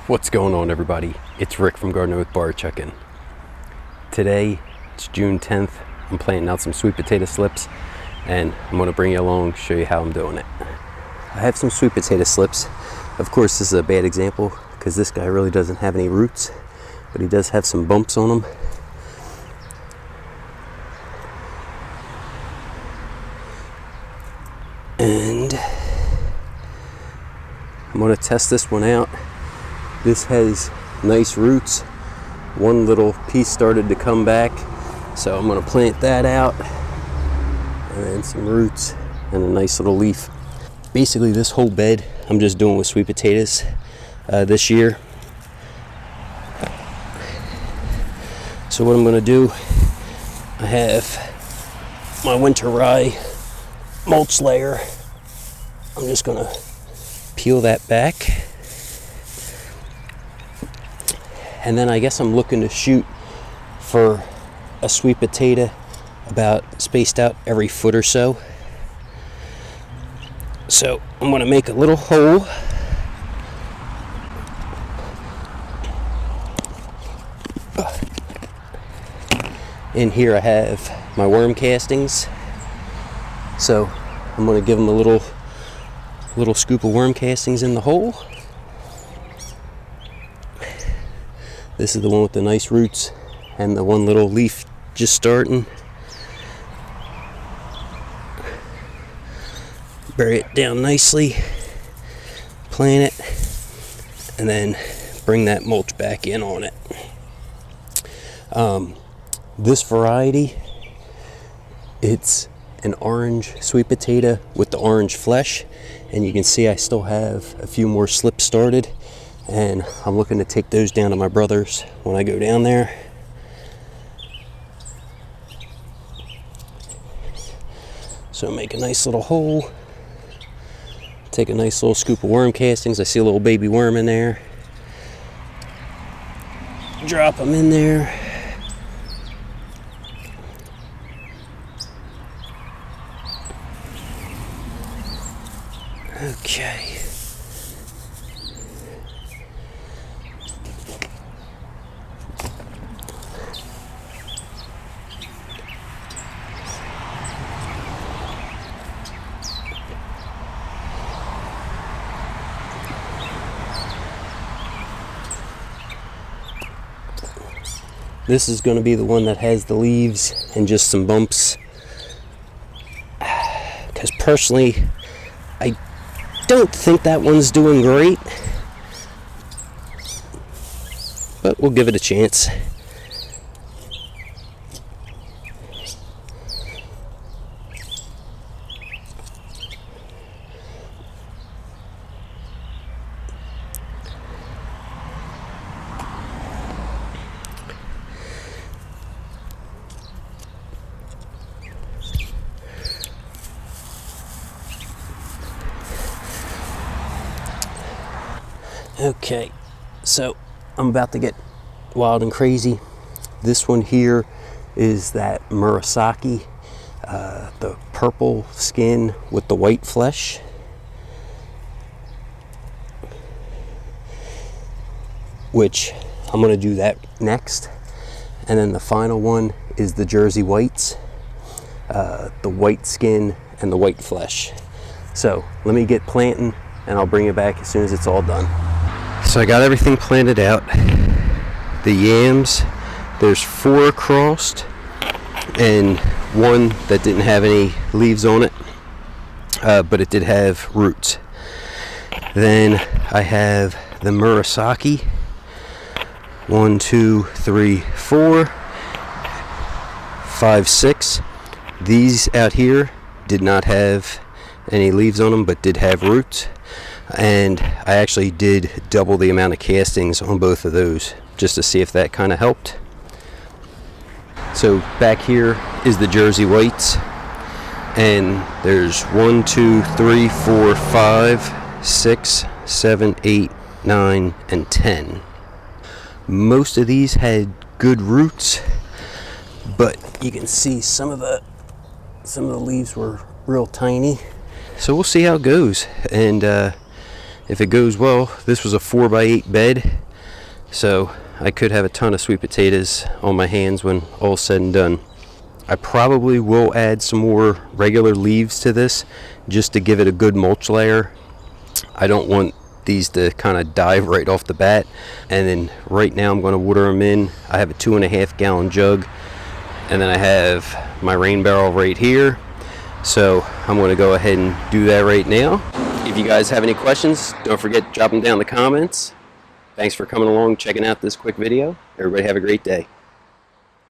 What's going on, everybody? It's Rick from Gardening with Barchuckin. Today, it's June 10th. I'm planting out some sweet potato slips, and I'm going to bring you along, show you how I'm doing it. I have some sweet potato slips. Of course, this is a bad example because this guy really doesn't have any roots, but he does have some bumps on him. And I'm going to test this one out. This has nice roots. One little piece started to come back, so I'm going to plant that out, and then some roots and a nice little leaf. Basically, this whole bed I'm just doing with sweet potatoes this year. So what I'm going to do, I have my winter rye mulch layer. I'm just going to peel that back. And then I guess I'm looking to shoot for a sweet potato about spaced out every foot or so. So I'm going to make a little hole. In here I have my worm castings. So I'm going to give them a little scoop of worm castings in the hole. This is the one with the nice roots and the one little leaf just starting. Bury it down nicely, plant it, and then bring that mulch back in on it. This variety, it's an orange sweet potato with the orange flesh, and you can see I still have a few more slips started, and I'm looking to take those down to my brother's when I go down there. So make a nice little hole, take a nice little scoop of worm castings. I see a little baby worm in there. Drop them in there. Okay. This is going to be the one that has the leaves and just some bumps. Because personally, I don't think that one's doing great, but we'll give it a chance. Okay, so I'm about to get wild and crazy. This one here is that Murasaki, the purple skin with the white flesh. Which I'm going to do that next. And then the final one is the Jersey whites, the white skin and the white flesh. So let me get planting, and I'll bring it back as soon as it's all done. So I got everything planted out. The yams, there's 4 across and one that didn't have any leaves on it, but it did have roots. Then I have the Murasaki, 1, 2, 3, 4, 5, 6. These out here did not have any leaves on them, but did have roots. And I actually did double the amount of castings on both of those just to see if that kind of helped. So back here is the Jersey whites, and there's 1, 2, 3, 4, 5, 6, 7, 8, 9, and 10. Most of these had good roots, but you can see some of the leaves were real tiny. So we'll see how it goes, and If it goes well, this was a 4x8 bed, so I could have a ton of sweet potatoes on my hands when all's said and done. I probably will add some more regular leaves to this just to give it a good mulch layer. I don't want these to kind of die right off the bat. And then right now I'm going to water them in. I have a 2.5 gallon jug, and then I have my rain barrel right here. So I'm going to go ahead and do that right now. If you guys have any questions, don't forget to drop them down in the comments. Thanks for coming along, checking out this quick video. Everybody have a great day.